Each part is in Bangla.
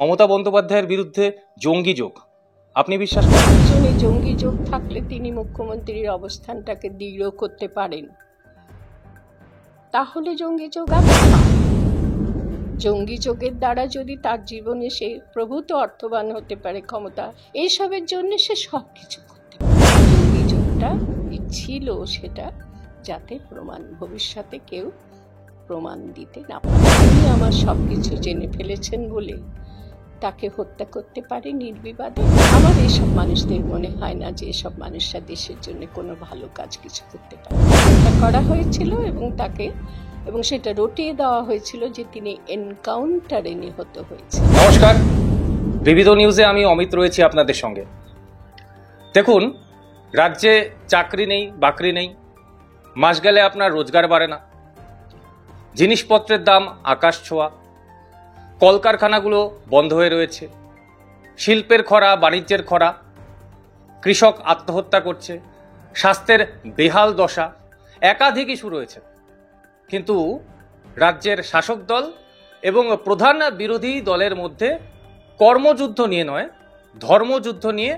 মমতা বন্দ্যোপাধ্যায়ের বিরুদ্ধে জঙ্গি যোগ, আপনি বিশ্বাস করেন? জঙ্গি যোগ থাকলে তিনি মুখ্যমন্ত্রীর অবস্থানটাকে দৃঢ় করতে পারেন, তাহলে জঙ্গি যোগ আছে। জঙ্গি যোগের দ্বারা যদি তার জীবনে সে প্রভূত অর্থবান হতে পারে, ক্ষমতা এইসবের জন্য সে সব কিছু করতে পারে। জঙ্গি যোগটা ছিল সেটা যাতে ভবিষ্যতে কেউ প্রমাণ দিতে না পারে। তিনি আমার সব কিছু জেনে ফেলেছেন বলে তাকে হত্যা করতে পারে নির্বিবাদে। আমার এসব মানুষদের মনে হয় না যে এসব মানুষরা দেশের জন্য কোনো ভালো কাজ কিছু করতে পারে। এটা করা হয়েছিল এবং সেটা রটিয়ে দেওয়া হয়েছিল যে তিনি এনকাউন্টারে নিহত হয়েছে। নমস্কার, বিবিধ নিউজে আমি অমিত রয়েছি আপনাদের সঙ্গে। দেখুন, রাজ্যে চাকরি নেই, বাকরি নেই, মাস গেলে আপনার রোজগার বাড়ে না, জিনিসপত্রের দাম আকাশ ছোঁয়া, কলকারখানাগুলো বন্ধ হয়ে রয়েছে, শিল্পের খরা, বাণিজ্যের খরা, কৃষক আত্মহত্যা করছে, স্বাস্থ্যের বেহাল দশা, একাধিক ইস্যু রয়েছে। কিন্তু রাজ্যের শাসক দল এবং প্রধান বিরোধী দলের মধ্যে কর্মযুদ্ধ নিয়ে নয়, ধর্মযুদ্ধ নিয়ে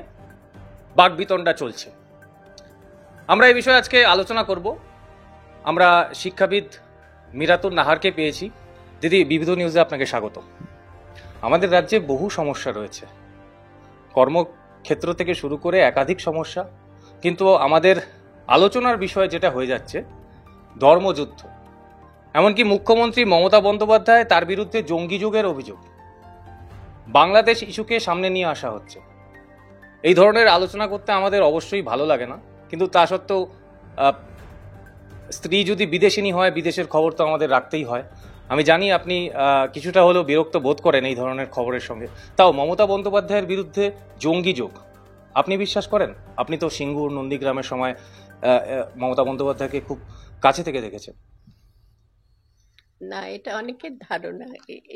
বাকবিতণ্ডা চলছে। আমরা এই বিষয়ে আজকে আলোচনা করব। আমরা শিক্ষাবিদ মিরাতুন নাহারকে পেয়েছি। দিদি, বিবিধ নিউজে আপনাকে স্বাগত। আমাদের রাজ্যে বহু সমস্যা রয়েছে, কর্মক্ষেত্র থেকে শুরু করে একাধিক সমস্যা, কিন্তু আমাদের আলোচনার বিষয় যেটা হয়ে যাচ্ছে ধর্মযুদ্ধ। এমনকি মুখ্যমন্ত্রী মমতা বন্দ্যোপাধ্যায়, তার বিরুদ্ধে জঙ্গি যোগের অভিযোগ, বাংলাদেশ ইস্যুকে সামনে নিয়ে আসা হচ্ছে। এই ধরনের আলোচনা করতে আমাদের অবশ্যই ভালো লাগে না, কিন্তু তা সত্ত্বেও স্ত্রী যদি বিদেশিনী হয়, বিদেশের খবর তো আমাদের রাখতেই হয়। আমি জানি আপনি কিছুটা হলেও বিরক্ত বোধ করেন এই ধরনের খবরের সঙ্গে, তাও মমতা বন্দ্যোপাধ্যায়ের বিরুদ্ধে জঙ্গি যোগ আপনি বিশ্বাস করেন? আপনি তো সিঙ্গুর, নন্দীগ্রামের সময় মমতা বন্দ্যোপাধ্যায়কে খুব কাছে থেকে দেখেছেন। না, এটা অনেকের ধারণা,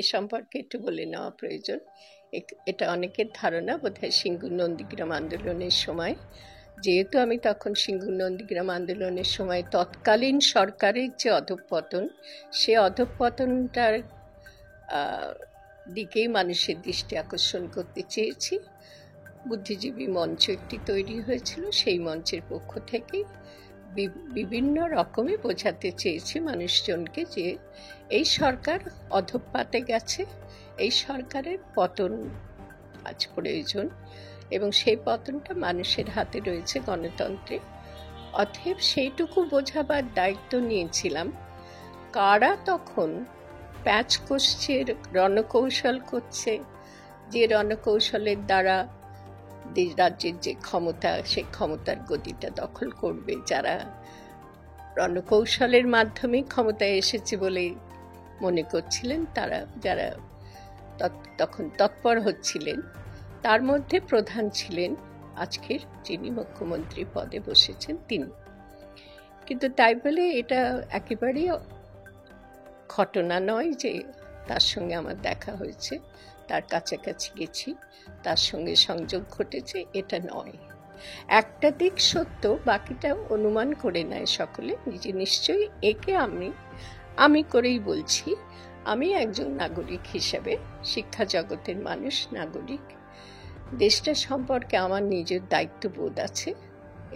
এ সম্পর্কে একটু বলে নেওয়া প্রয়োজন। এটা অনেকের ধারণা বোধহয় সিঙ্গুর নন্দীগ্রাম আন্দোলনের সময়, যেহেতু আমি তখন সিঙ্গুর নন্দীগ্রাম আন্দোলনের সময় তৎকালীন সরকারের যে অধঃপতন, সে অধঃপতনটার দিকেই মানুষের দৃষ্টি আকর্ষণ করতে চেয়েছি। বুদ্ধিজীবী মঞ্চ একটি তৈরি হয়েছিল, সেই মঞ্চের পক্ষ থেকে বিভিন্ন রকমে বোঝাতে চেয়েছি মানুষজনকে যে এই সরকার অধঃপাতে গেছে, এই সরকারের পতন আজ প্রয়োজন, এবং সেই পতনটা মানুষের হাতে রয়েছে, গণতন্ত্রে। অতএব সেইটুকু বোঝাবার দায়িত্ব নিয়েছিলাম। কারা তখন প্যাচ কষছে, রণকৌশল করছে, যে রণকৌশলের দ্বারা রাজ্যের যে ক্ষমতা, সেই ক্ষমতার গদিটা দখল করবে, যারা রণকৌশলের মাধ্যমে ক্ষমতায় এসেছে বলে মনে করছিলেন, তারা যারা তখন তৎপর হচ্ছিলেন, তার মধ্যে প্রধান ছিলেন আজকের যিনি মুখ্যমন্ত্রী পদে বসেছেন তিনি। কিন্তু তাই বলে এটা একেবারেই ঘটনা নয় যে তার সঙ্গে আমার দেখা হয়েছে, তার কাছাকাছি গেছি, তার সঙ্গে সংযোগ ঘটেছে, এটা নয়। একটা দিক সত্য, বাকিটা অনুমান করে নেয় সকলে নিজে। নিশ্চয়ই একে আমি করেই বলছি। আমি একজন নাগরিক হিসেবে, শিক্ষা জগতের মানুষ, নাগরিক, দেশটা সম্পর্কে আমার নিজের দায়িত্ববোধ আছে।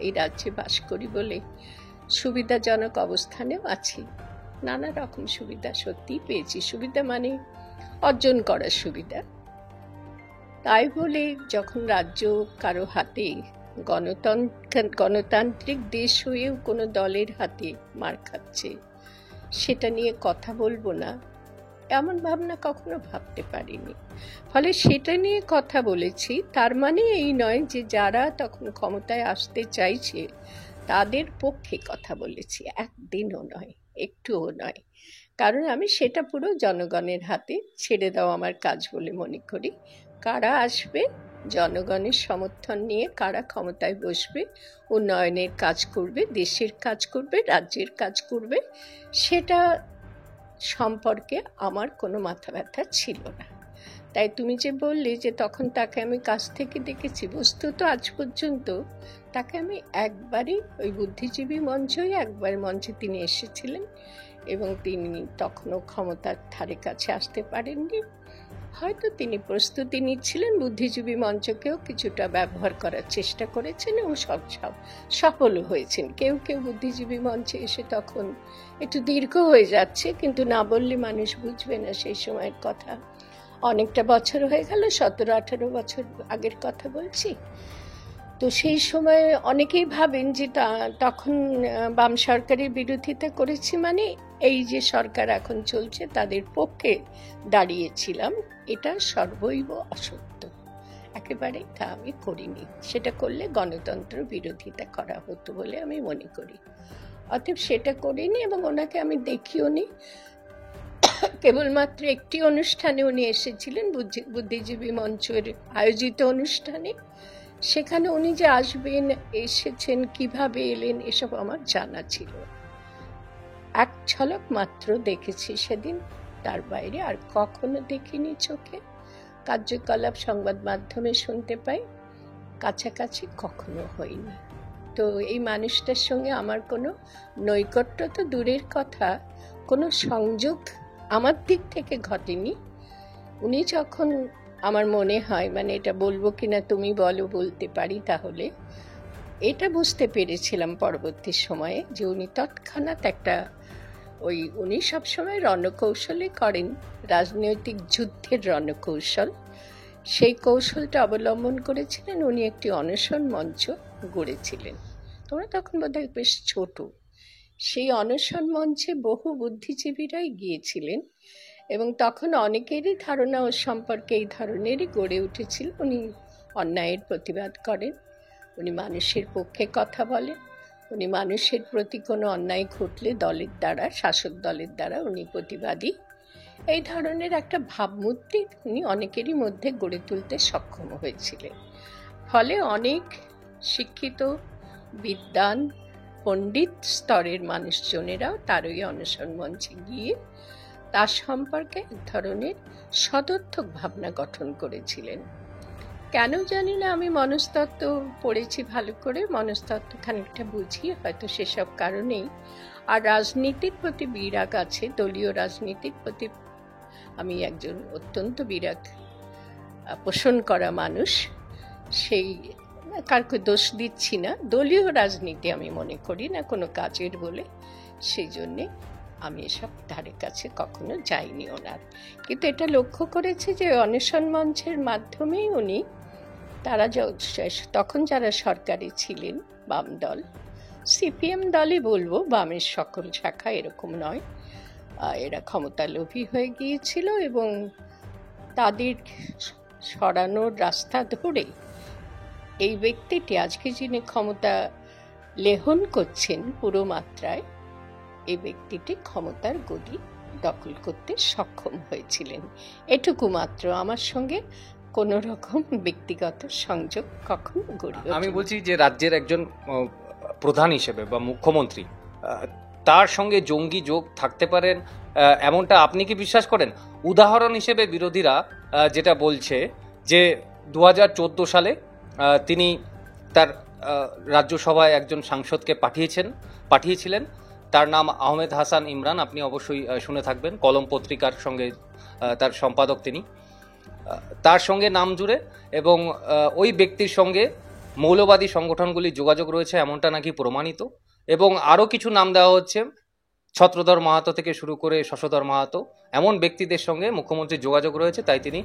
এই রাজ্যে বাস করি বলে সুবিধাজনক অবস্থানেও আছি, নানা রকম সুবিধা সত্যিই পেয়েছি। সুবিধা মানে অর্জন করার সুবিধা। তাই বলে যখন রাজ্য কারো হাতে, গণতান্ত্রিক দেশ হয়েও কোনো দলের হাতে মার খাচ্ছে, সেটা নিয়ে কথা বলবো না, এমন ভাবনা কখনো ভাবতে পারিনি। ফলে সেটা নিয়ে কথা বলেছি। তার মানে এই নয় যে যারা তখন ক্ষমতায় আসতে চাইছে তাদের পক্ষে কথা বলেছি, একদিনও নয়, একটুও নয়। কারণ আমি সেটা পুরো জনগণের হাতে ছেড়ে দেওয়া আমার কাজ বলে মনে করি। কারা আসবে, জনগণের সমর্থন নিয়ে কারা ক্ষমতায় বসবে, উন্নয়নের কাজ করবে, দেশের কাজ করবে, রাজ্যের কাজ করবে, সেটা সম্পর্কে আমার কোনো মাথা ব্যথা ছিল না। তাই তুমি যে বললে যে তখন তাকে আমি কাছ থেকে দেখেছি, বস্তুত আজ পর্যন্ত তাকে আমি একবারই, ওই বুদ্ধিজীবী মঞ্চই একবার মঞ্চে তিনি এসেছিলেন, এবং তিনি তখনও ক্ষমতার ধারে কাছে আসতে পারেননি। হয়তো তিনি প্রস্তুতি নিচ্ছিলেন, বুদ্ধিজীবী মঞ্চকেও কিছুটা ব্যবহার করার চেষ্টা করেছেন এবং সফলও হয়েছেন। কেউ কেউ বুদ্ধিজীবী মঞ্চে এসে তখন একটু দীর্ঘ হয়ে যাচ্ছে, কিন্তু না বললে মানুষ বুঝবে না সেই সময়ের কথা। অনেকটা বছর হয়ে গেল, 17-18 বছর আগের কথা বলছি। তো সেই সময় অনেকেই ভাবেন যে তখন বাম সরকারের বিরোধিতা করেছি মানে এই যে সরকার এখন চলছে তাদের পক্ষে দাঁড়িয়েছিলাম। এটা সর্বৈব অসত্য, একেবারে তা আমি করিনি। সেটা করলে গণতন্ত্র বিরোধিতা করা হতো বলে আমি মনে করি। অতএব সেটা করিনি এবং ওনাকে আমি দেখিও নি। কেবলমাত্র একটি অনুষ্ঠানে উনি এসেছিলেন, বুদ্ধিজীবী মঞ্চের আয়োজিত অনুষ্ঠানে। সেখানে উনি যে আসবেন, এসেছেন, কিভাবে এলেন, এসব আমার জানা ছিল। এক ঝলক মাত্র দেখেছি সেদিন, তার বাইরে আর কখনো দেখিনি চোখে। কার্যকলাপ সংবাদ মাধ্যমে শুনতে পাই, কাছাকাছি কখনো হয়নি। তো এই মানুষটার সঙ্গে আমার কোনো নৈকট্য তো দূরের কথা, কোনো সংযোগ আমার দিক থেকে ঘটেনি। উনি যখন, আমার মনে হয়, মানে এটা বলবো কিনা তুমি বলো, বলতে পারি তাহলে, এটা বুঝতে পেরেছিলাম পরবর্তী সময়ে যে উনি তৎক্ষণাৎ উনি সবসময় রণকৌশলে করেন, রাজনৈতিক যুদ্ধের রণকৌশল। সেই কৌশলটা অবলম্বন করেছিলেন। উনি একটি অনশন মঞ্চ গড়েছিলেন। তোমরা তখন বোধহয় বেশ ছোট। সেই অনশন মঞ্চে বহু বুদ্ধিজীবীরাই গিয়েছিলেন এবং তখন অনেকেরই ধারণা ওর সম্পর্কে এই ধরনেরই গড়ে উঠেছিল। উনি অন্যায়ের প্রতিবাদ করেন, উনি মানুষের পক্ষে কথা বলেন, উনি মানুষের প্রতি কোনো অন্যায় ঘটলে দলের দ্বারা, শাসক দলের দ্বারা উনি প্রতিবাদী। এই ধরনের একটা ভাবমূর্তি উনি অনেকেরই মধ্যে গড়ে তুলতে সক্ষম হয়েছিলেন। ফলে অনেক শিক্ষিত, বিদ্বান, পণ্ডিত স্তরের মানুষজনেরাও তার ওই অনশন মঞ্চে গিয়ে তার সম্পর্কে এক ধরনের সদর্থক ভাবনা গঠন করেছিলেন। কেন জানি না, আমি মনস্তত্ত্ব পড়েছি ভালো করে, মনস্তত্ত্ব খানিকটা বুঝি, হয়তো সেসব কারণেই। আর রাজনীতির প্রতি বিরাগ আছে, দলীয় রাজনীতির প্রতি আমি একজন অত্যন্ত বিরাগ পোষণ করা মানুষ। সেই কারকে দোষ দিচ্ছি না, দলীয় রাজনীতি আমি মনে করি না কোনো কাজের বলে, সেই জন্যে আমি এসব ধারে কাছে কখনো যাইনি ওনার। কিন্তু এটা লক্ষ্য করেছি যে অনশন মঞ্চের মাধ্যমেই উনি, তারা তখন যারা সরকারে ছিলেন, বাম দল, সিপিএম দলই বলবো, বামের সকল শাখা এরকম নয়, এরা ক্ষমতা লোভী হয়ে গিয়েছিল এবং তাদের সরানোর রাস্তা ধরে এই ব্যক্তিটি আজকে যিনি ক্ষমতা লেহন করছেন পুরো মাত্রায়, এই ব্যক্তিটি ক্ষমতার গদি দখল করতে সক্ষম হয়েছিলেন। এটুকু মাত্র। আমার সঙ্গে কোন রকম ব্যক্তিগত সংযোগ কখনো গড়ে ওঠেনি। আমি বলছি যে রাজ্যের একজন প্রধান হিসেবে বা মুখ্যমন্ত্রী, তার সঙ্গে জঙ্গি যোগ থাকতে পারেন এমনটা আপনি কি বিশ্বাস করেন? উদাহরণ হিসেবে বিরোধীরা যেটা বলছে যে 2014 সালে তিনি তার রাজ্যসভায় একজন সাংসদকে পাঠিয়েছিলেন, তার নাম আহমেদ হাসান ইমরান। আপনি অবশ্যই শুনে থাকবেন, কলম পত্রিকার সঙ্গে তার সম্পাদক তিনি। তার সঙ্গে নাম জুড়ে এবং ওই ব্যক্তির সঙ্গে মৌলবাদী সংগঠনগুলির যোগাযোগ রয়েছে এমনটা নাকি প্রমাণিত। এবং আরও কিছু নাম দেওয়া হচ্ছে, ছত্রধর মাহাতো থেকে শুরু করে শশধর মাহাতো, এমন ব্যক্তিদের সঙ্গে মুখ্যমন্ত্রীর যোগাযোগ রয়েছে, তাই তিনি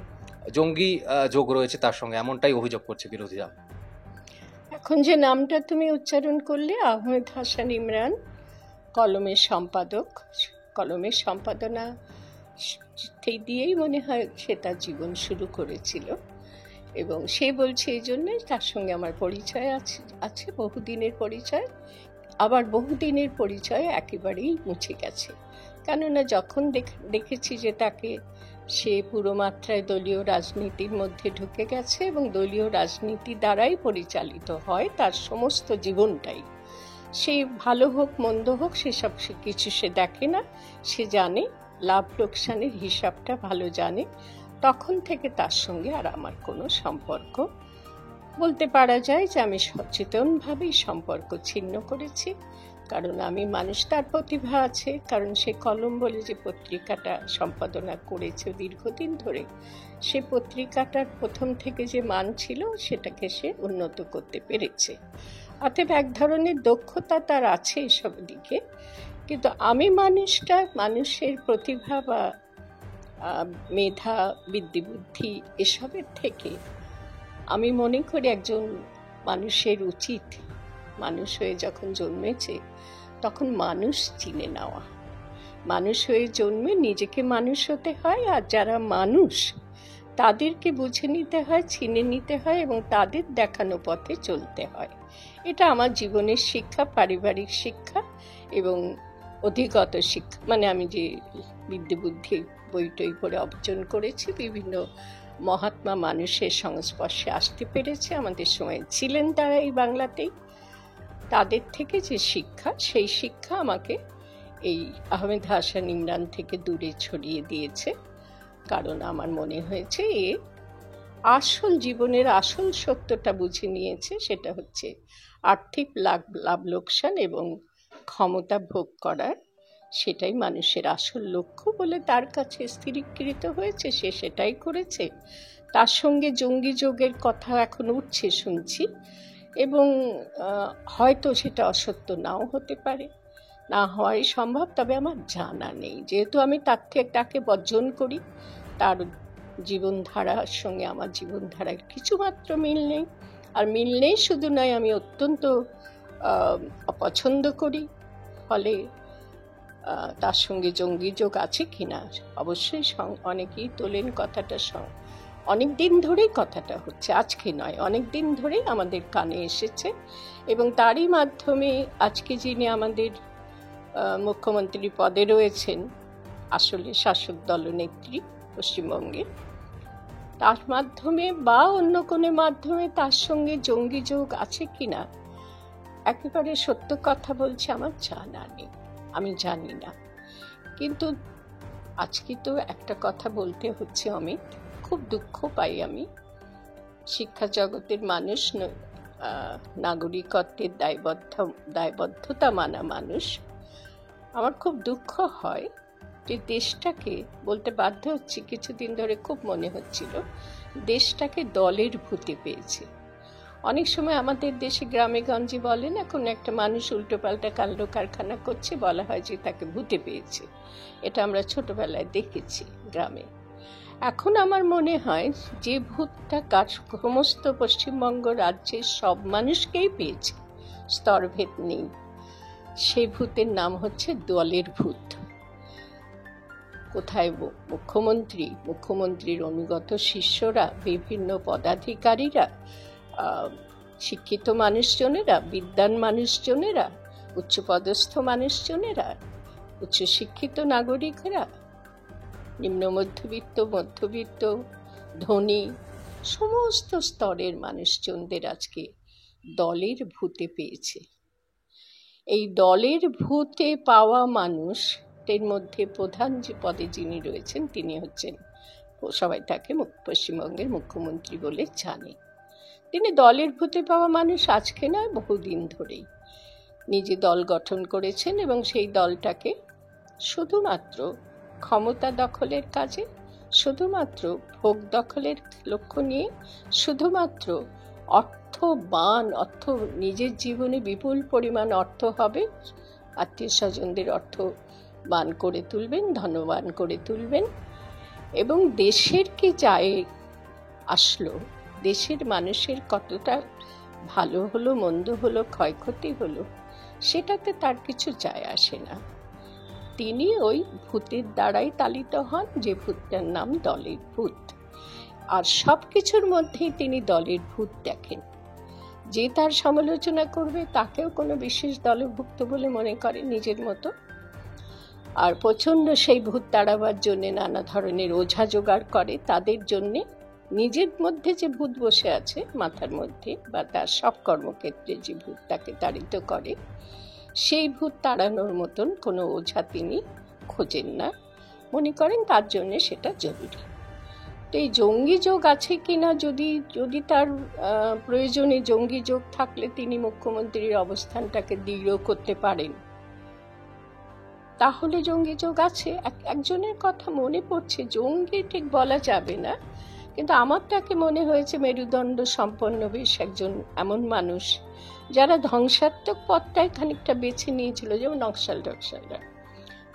জঙ্গি যোগ রয়েছে তার সঙ্গে, এমনটাই অভিযোগ করছে বিরোধীরা। এখন যে নামটা তুমি উচ্চারণ করলে, আহমেদ হাসান ইমরান, কলমের সম্পাদক, কলমের সম্পাদনা সেই দিয়েই মনে হয় সে তার জীবন শুরু করেছিল এবং সে বলছে এই জন্যই তার সঙ্গে আমার পরিচয় আছে বহুদিনের পরিচয়। আবার বহুদিনের পরিচয় একেবারেই মুছে গেছে, কেননা যখন দেখেছি যে তাকে, সে পুরো মাত্রায় দলীয় রাজনীতির মধ্যে ঢুকে গেছে এবং দলীয় রাজনীতি দ্বারাই পরিচালিত হয় তার সমস্ত জীবনটাই। সে ভালো হোক মন্দ হোক সেসব কিছু সে দেখে না, সে জানে লাভ লোকসানের হিসাবটা ভালো জানে। তখন থেকে তার সঙ্গে আর আমার কোনো সম্পর্ক, বলতে পারা যায় যে আমি সচেতনভাবেই সম্পর্ক ছিন্ন করেছি। কারণ আমি মানুষ, তার প্রতিভা আছে, কারণ সে কলম বলে যে পত্রিকাটা সম্পাদনা করেছে দীর্ঘদিন ধরে, সে পত্রিকাটার প্রথম থেকে যে মান ছিল সেটাকে সে উন্নত করতে পেরেছে। অতএব এক ধরনের দক্ষতা তার আছে এসব দিকে। কিন্তু আমি মানুষের প্রতিভা বা মেধা, বুদ্ধি এসবের থেকে আমি মনে করি একজন মানুষের উচিত মানুষ হয়ে যখন জন্মেছে তখন মানুষ চিনে নেওয়া। মানুষ হয়ে জন্মে নিজেকে মানুষ হতে হয়, আর যারা মানুষ তাদেরকে বুঝে নিতে হয়, চিনে নিতে হয় এবং তাদের দেখানো পথে চলতে হয়। এটা আমার জীবনের শিক্ষা, পারিবারিক শিক্ষা এবং অধিগত শিক্ষা। মানে আমি যে বুদ্ধি বই টই পড়ে অর্জন করেছি, বিভিন্ন মহাত্মা মানুষের সংস্পর্শে আসতে পেরেছে, আমাদের সময় ছিলেন তারা এই বাংলাতেই, তাদের থেকে যে শিক্ষা, সেই শিক্ষা আমাকে এই আহমেদ হাসান ইমরান থেকে দূরে ছড়িয়ে দিয়েছে। কারণ আমার মনে হয়েছে এ আসল জীবনের আসল সত্যটা বুঝে নিয়েছে, সেটা হচ্ছে আর্থিক লাভ লোকসান এবং ক্ষমতা ভোগ করার, সেটাই মানুষের আসল লক্ষ্য বলে তার কাছে স্থিরীকৃত হয়েছে, সে সেটাই করেছে। তার সঙ্গে জঙ্গি যোগের কথা এখন উঠছে শুনছি, এবং হয়তো সেটা অসত্য নাও হতে পারে, না হওয়াই সম্ভব, তবে আমার জানা নেই। যেহেতু আমি তাকে বর্জন করি, তার জীবনধারার সঙ্গে আমার জীবনধারার কিছুমাত্র মিল নেই। আর মিল নেই শুধু নয়, আমি অত্যন্ত অপছন্দ করি। ফলে তার সঙ্গে জঙ্গি যোগ আছে কিনা অবশ্যই অনেকেই তোলেন কথাটা, অনেক দিন ধরেই কথাটা হচ্ছে, আজকে নয়, অনেক দিন ধরেই আমাদের কানে এসেছে। এবং তারই মাধ্যমে আজকে যিনি আমাদের মুখ্যমন্ত্রী পদে রয়েছেন, আসলে শাসক দলনেত্রী পশ্চিমবঙ্গে, তার মাধ্যমে বা অন্য কোনো মাধ্যমে তার সঙ্গে জঙ্গি যোগ আছে কিনা একেবারে সত্য কথা বলছি আমার জানা নেই, আমি জানি না। কিন্তু আজকে তো একটা কথা বলতে হচ্ছে অমিত, খুব দুঃখ পাই আমি, শিক্ষা জগতের মানুষ, নাগরিকত্বের দায়বদ্ধতা মানা মানুষ, আমার খুব দুঃখ হয় যে দেশটাকে বলতে বাধ্য হচ্ছি, কিছুদিন ধরে খুব মনে হচ্ছিল দেশটাকে দলের ভূতে পেয়েছে। অনেক সময় আমাদের দেশে গ্রামে গঞ্জে বলেন, এখন একটা মানুষ উল্টোপাল্টা কাণ্ড কারখানা করছে, বলা হয় যে তাকে ভূতে পেয়েছে। এটা আমরা ছোটবেলায় দেখেছি গ্রামে। এখন আমার মনে হয় যে ভূতটা সমস্ত পশ্চিমবঙ্গ রাজ্যের সব মানুষকেই পেয়েছে, স্তরভেদ নেই, সেই ভূতের নাম হচ্ছে দলের ভূত। কোথায় মুখ্যমন্ত্রীর অনুগত শিষ্যরা, বিভিন্ন পদাধিকারীরা, শিক্ষিত মানুষজনেরা, বিদ্বান মানুষজনেরা, উচ্চপদস্থ মানুষজনেরা, উচ্চশিক্ষিত নাগরিকরা, নিম্ন মধ্যবিত্ত, ধনী, সমস্ত স্তরের মানুষজনদের আজকে দলের ভূতে পেয়েছে। এই দলের ভূতে পাওয়া মানুষদের মধ্যে প্রধান যে পদে যিনি রয়েছেন তিনি হচ্ছেন, সবাই তাকে পশ্চিমবঙ্গের মুখ্যমন্ত্রী বলে জানে। তিনি দলের ভূতে পাওয়া মানুষ, আজকে নয়, বহুদিন ধরেই নিজে দল গঠন করেছেন এবং সেই দলটাকে শুধুমাত্র ক্ষমতা দখলের কাজে, শুধুমাত্র ভোগ দখলের লক্ষ্য নিয়ে, শুধুমাত্র নিজের জীবনে বিপুল পরিমাণ অর্থ হবে, আত্মীয় স্বজনদের অর্থবান করে তুলবেন, ধনবান করে তুলবেন, এবং দেশের কি যায় আসলো, দেশের মানুষের কতটা ভালো হলো, মন্দ হলো, ক্ষয়ক্ষতি হলো, সেটাতে তার কিছু যায় আসে না। তিনি ওই ভূতের দ্বারাই তালিত হন, যে ভূতটার নাম দলের ভূত। আর সব কিছুর মধ্যেই তিনি দলের ভূত দেখেন। যে তার সমালোচনা করবে তাকেও কোনো বিশেষ দলভুক্ত বলে মনে করে নিজের মতো। আর প্রচণ্ড সেই ভূত তাড়াবার জন্যে নানা ধরনের ওঝা জোগাড় করে, তাদের জন্যে নিজের মধ্যে যে ভূত বসে আছে মাথার মধ্যে, বা তার সব কর্মক্ষেত্রে যে ভূত তাকে তাড়িত করে, সেই ভূত তাড়ানোর মতন কোনো ওঝা তিনি খোঁজেন না, মনে করেন তার জন্যে সেটা জরুরি। তো এই জঙ্গি যোগ আছে কিনা, যদি যদি তার প্রয়োজনে জঙ্গি যোগ থাকলে তিনি মুখ্যমন্ত্রীর অবস্থানটাকে দৃঢ় করতে পারেন, তাহলে জঙ্গি যোগ আছে। একজনের কথা মনে পড়ছে, জঙ্গি ঠিক বলা যাবে না, কিন্তু আমার তাকে মনে হয়েছে মেরুদণ্ড সম্পন্ন বেশ একজন এমন মানুষ যারা ধ্বংসাত্মক পথটাই খানিকটা বেছে নিয়েছিল, যেমন নকশালরা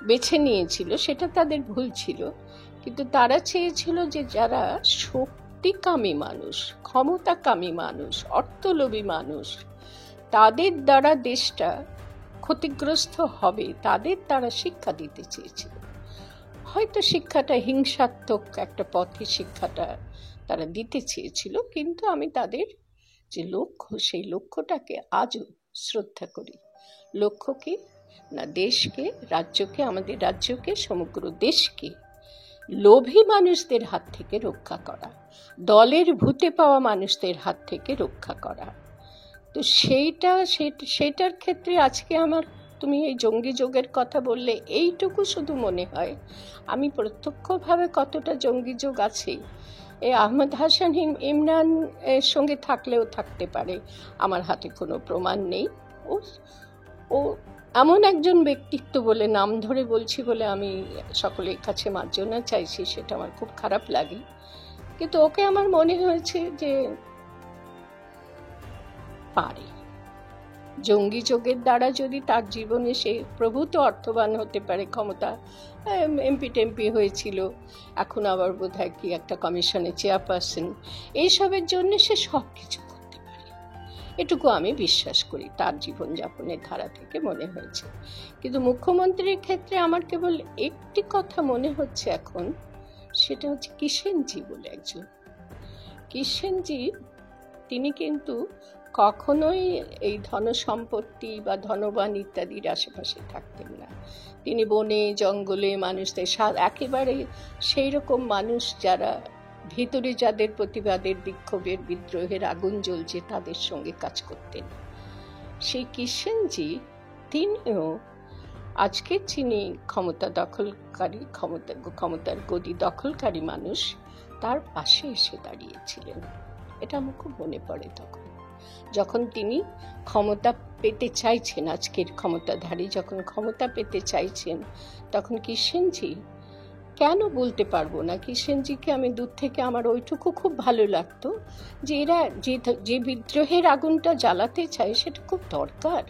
বেছে নিয়েছিল, সেটা তাদের ভুল ছিল, কিন্তু তারা চেয়েছিল যে যারা শক্তিকামী মানুষ, ক্ষমতাকামী মানুষ, অর্থলোভী মানুষ, তাদের দ্বারা দেশটা ক্ষতিগ্রস্ত হবে, তাদের তারা শিক্ষা দিতে চেয়েছিল। হয়তো শিক্ষাটা হিংসাত্মক একটা পথে শিক্ষাটা তারা দিতে চেয়েছিল, কিন্তু আমি তাদের যে লক্ষ্য, সেই লক্ষ্যটাকে আজও শ্রদ্ধা করি। লক্ষ্য কি না, দেশকে, রাজ্যকে, আমাদের রাজ্যকে, সমগ্র দেশকে লোভী মানুষদের হাত থেকে রক্ষা করা, দলের ভূতে পাওয়া মানুষদের হাত থেকে রক্ষা করা। তো সেইটার ক্ষেত্রে আজকে আমার, তুমি এই জঙ্গি যোগের কথা বললে, এইটুকু শুধু মনে হয় আমি প্রত্যক্ষভাবে কতটা জঙ্গি যোগ আছে এই আহমদ হাসান ইমরান এর সঙ্গে থাকলেও থাকতে পারে, আমার হাতে কোনো প্রমাণ নেই। ও এমন একজন ব্যক্তিত্ব বলে, নাম ধরে বলছি বলে আমি সকলের কাছে মার্জনা চাইছি, সেটা আমার খুব খারাপ লাগে, কিন্তু ওকে আমার মনে হয়েছে যে পারে জঙ্গি যোগের দ্বারা যদি তার জীবনে সে প্রভূত অর্থবান হতে পারে, ক্ষমতা, এমপি টেমপি হয়েছিল, এখন আবার বোধহয় কি একটা কমিশনের চেয়ারপারসন, এইসবের জন্য সে সব কিছু করতে পারে, এটুকু আমি বিশ্বাস করি, তার জীবনযাপনের ধারা থেকে মনে হয়েছে। কিন্তু মুখ্যমন্ত্রীর ক্ষেত্রে আমার কেবল একটি কথা মনে হচ্ছে এখন, সেটা হচ্ছে কিষেনজি বলে একজন। কিষেনজি, তিনি কিন্তু কখনোই এই ধনসম্পত্তি বা ধনবান ইত্যাদির আশেপাশে থাকতেন না। তিনি বনে জঙ্গলে মানুষদের একেবারে সেই রকম মানুষ যারা ভিতরে, যাদের প্রতিবাদের, বিক্ষোভের, বিদ্রোহের আগুন জ্বলছে, তাদের সঙ্গে কাজ করতেন। সেই কিষেনজি, তিনিও আজকে যিনি ক্ষমতা দখলকারী, ক্ষমতার গদি দখলকারী মানুষ, তার পাশে এসে দাঁড়িয়েছিলেন। এটা আমার খুব মনে পড়ে তখন, যখন তিনি ক্ষমতা পেতে চাইছেন, আজকের ক্ষমতাধারী যখন ক্ষমতা পেতে চাইছেন, তখন কিষেনজি, কেন বলতে পারবো না, কিষেনজিকে আমি দূর থেকে আমার ওইটুকু খুব ভালো লাগতো যে এরা যে বিদ্রোহের আগুনটা জ্বালাতে চায় সেটা খুব দরকার।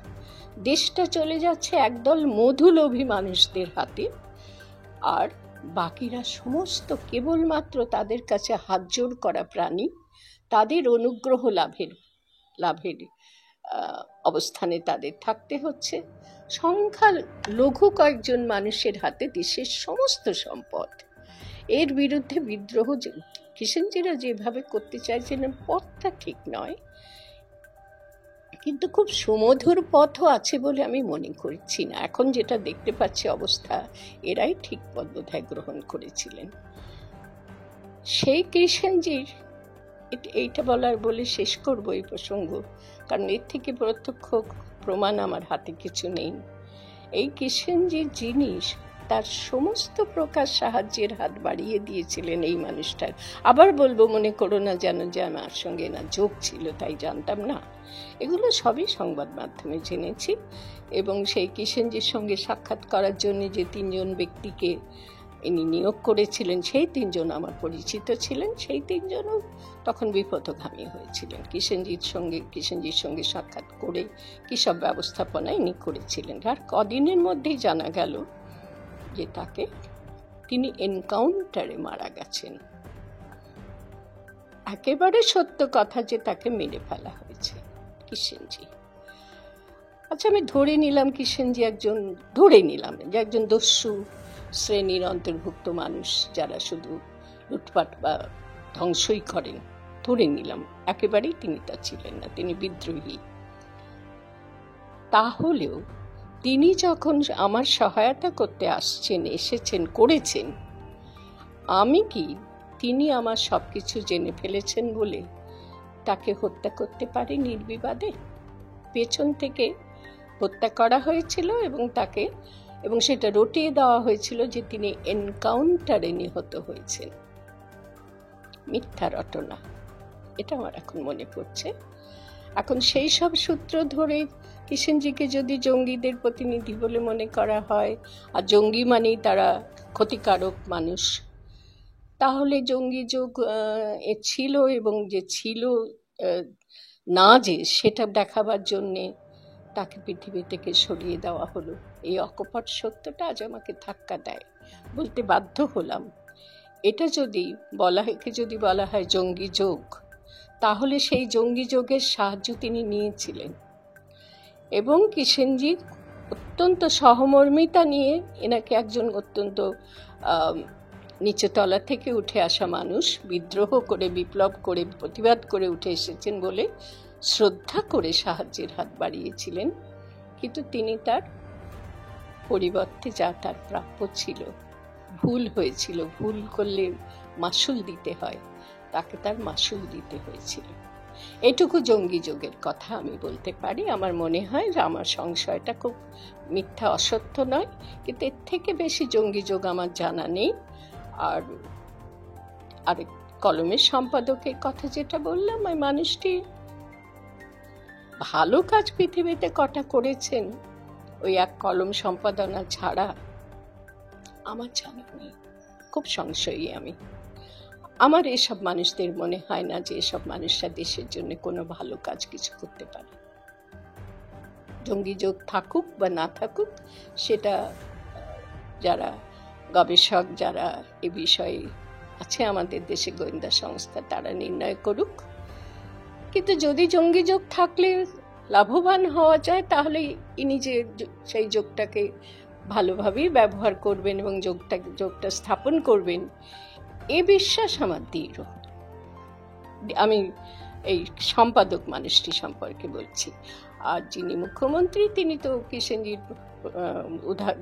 দেশটা চলে যাচ্ছে একদল মধুলোভী মানুষদের হাতে, আর বাকিরা সমস্ত কেবলমাত্র তাদের কাছে হাতজোড় করা প্রাণী, তাদের অনুগ্রহ লাভের অবস্থানে তাদের থাকতে হচ্ছে। সংখ্যা লঘু কয়েকজন মানুষের হাতে দেশের সমস্ত সম্পদ, এর বিরুদ্ধে বিদ্রোহ কিষেনজিরা যেভাবে করতে চাইছিলেন, পথটা ঠিক নয়, কিন্তু খুব সুমধুর পথও আছে বলে আমি মনে করছি না। এখন যেটা দেখতে পাচ্ছি অবস্থা, এরাই ঠিক পথ বোধহয় গ্রহণ করেছিলেন। সেই কিষেনজির, এইটা বলে শেষ করবো এই প্রসঙ্গ, কারণ এর থেকে প্রত্যক্ষ প্রমাণ আমার হাতে কিছু নেই। এই কিষেনজির জিনিস, তার সমস্ত প্রকার সাহায্যের হাত বাড়িয়ে দিয়েছিলেন এই মানুষটার। আবার বলবো, মনে করো না যেন যে আমার সঙ্গে না যোগ ছিল তাই জানতাম না, এগুলো সবই সংবাদ মাধ্যমে জেনেছি। এবং সেই কিষেনজির সঙ্গে সাক্ষাৎ করার জন্য যে 3 জন ব্যক্তিকে ইনি নিয়োগ করেছিলেন, সেই 3 জন আমার পরিচিত ছিলেন, সেই 3 জনও তখন বিপথগামী হয়েছিলেন। কিষেনজির সঙ্গে সাক্ষাৎ করে কী সব ব্যবস্থাপনা ইনি করেছিলেন, আর কদিনের মধ্যেই জানা গেল যে তিনি এনকাউন্টারে মারা গেছেন। একেবারে সত্য কথা যে তাকে মেরে ফেলা হয়েছে কিষেনজি। আচ্ছা, আমি ধরে নিলাম কিষেনজি একজন দস্যু শ্রেণীর অন্তর্ভুক্ত মানুষ, যারা শুধু লুটপাট বা ধ্বংসই করেন, ধরে নিলাম। একেবারেই তিনি তা ছিলেন না, তিনি বিদ্রোহী। তাহলেও তিনি যখন আমার সহায়তা করতে করেছেন, আমি কি তিনি আমার সব কিছু জেনে ফেলেছেন বলে তাকে হত্যা করতে পারি নির্বিবাদে? পেছন থেকে হত্যা করা হয়েছিল এবং সেটা রটিয়ে দেওয়া হয়েছিল যে তিনি এনকাউন্টারে নিহত হয়েছেন। মিথ্যা রটনা, এটা আমার এখন মনে পড়ছে। এখন সেই সব সূত্র ধরে কিষেনজিকে যদি জঙ্গিদের প্রতিনিধি বলে মনে করা হয়, আর জঙ্গি মানেই তারা ক্ষতিকারক মানুষ, তাহলে জঙ্গি যোগ এ ছিল, এবং যে ছিল না যে সেটা দেখাবার জন্যে তাকে পৃথিবী থেকে সরিয়ে দেওয়া হলো। এই অকপট সত্যটা আজ আমাকে ধাক্কা দেয়, বলতে বাধ্য হলাম। এটা যদি বলা হয় জঙ্গি যোগ, তাহলে সেই জঙ্গি যোগের সাহায্য তিনি নিয়েছিলেন, এবং কিষেনজির অত্যন্ত সহমর্মিতা নিয়ে এনাকে একজন অত্যন্ত নিচতলা থেকে উঠে আসা মানুষ, বিদ্রোহ করে, বিপ্লব করে, প্রতিবাদ করে উঠে এসেছেন বলে শ্রদ্ধা করে সাহায্যের হাত বাড়িয়েছিলেন। কিন্তু তিনি তার পরিবর্তে যা তার প্রাপ্য ছিল, ভুল হয়েছিল, ভুল করলে মাসুল দিতে হয়, তাকে তার মাসুল দিতে হয়েছিল। এটুকু জঙ্গি যোগের কথা আমি বলতে পারি। আমার মনে হয় যে আমার সংশয়টা খুব মিথ্যা, অসত্য নয়, কিন্তু এর থেকে বেশি জঙ্গি যোগ আমার জানা নেই। আর আরেক কলমের সম্পাদকের কথা যেটা বললাম, ওই মানুষটি ভালো কাজ পৃথিবীতে কটা করেছেন ওই এক কলম সম্পাদনা ছাড়া আমার জানা নেই। খুব সংশয়ী আমি। আমার এসব মানুষদের মনে হয় না যে এসব মানুষরা দেশের জন্য কোনো ভালো কাজ কিছু করতে পারে। জঙ্গি যোগ থাকুক বা না থাকুক, সেটা যারা গবেষক, যারা এ বিষয়ে আছে আমাদের দেশে, গোয়েন্দা সংস্থা, তারা নির্ণয় করুক। কিন্তু যদি জঙ্গি যোগ থাকলে লাভবান হওয়া যায়, তাহলে ইনি যে সেই যোগটাকে ভালোভাবেই ব্যবহার করবেন এবং যোগটা স্থাপন করবেন, এ বিশ্বাস আমার দৃঢ়। আমি এই সম্পাদক মানুষটি সম্পর্কে বলছি। আর যিনি মুখ্যমন্ত্রী, তিনি তো কিষেনজির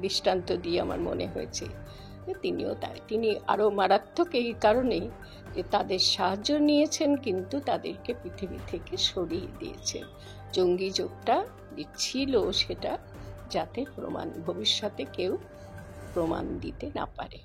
দৃষ্টান্ত দিয়ে আমার মনে হয়েছে তিনিও তাই। তিনি আরও মারাত্মক এই কারণেই যে তাদের সাহায্য নিয়েছেন, কিন্তু তাদেরকে পৃথিবী থেকে সরিয়ে দিয়েছেন। জঙ্গি যোগটা ছিল সেটা যাতে ভবিষ্যতে কেউ প্রমাণ দিতে না পারে।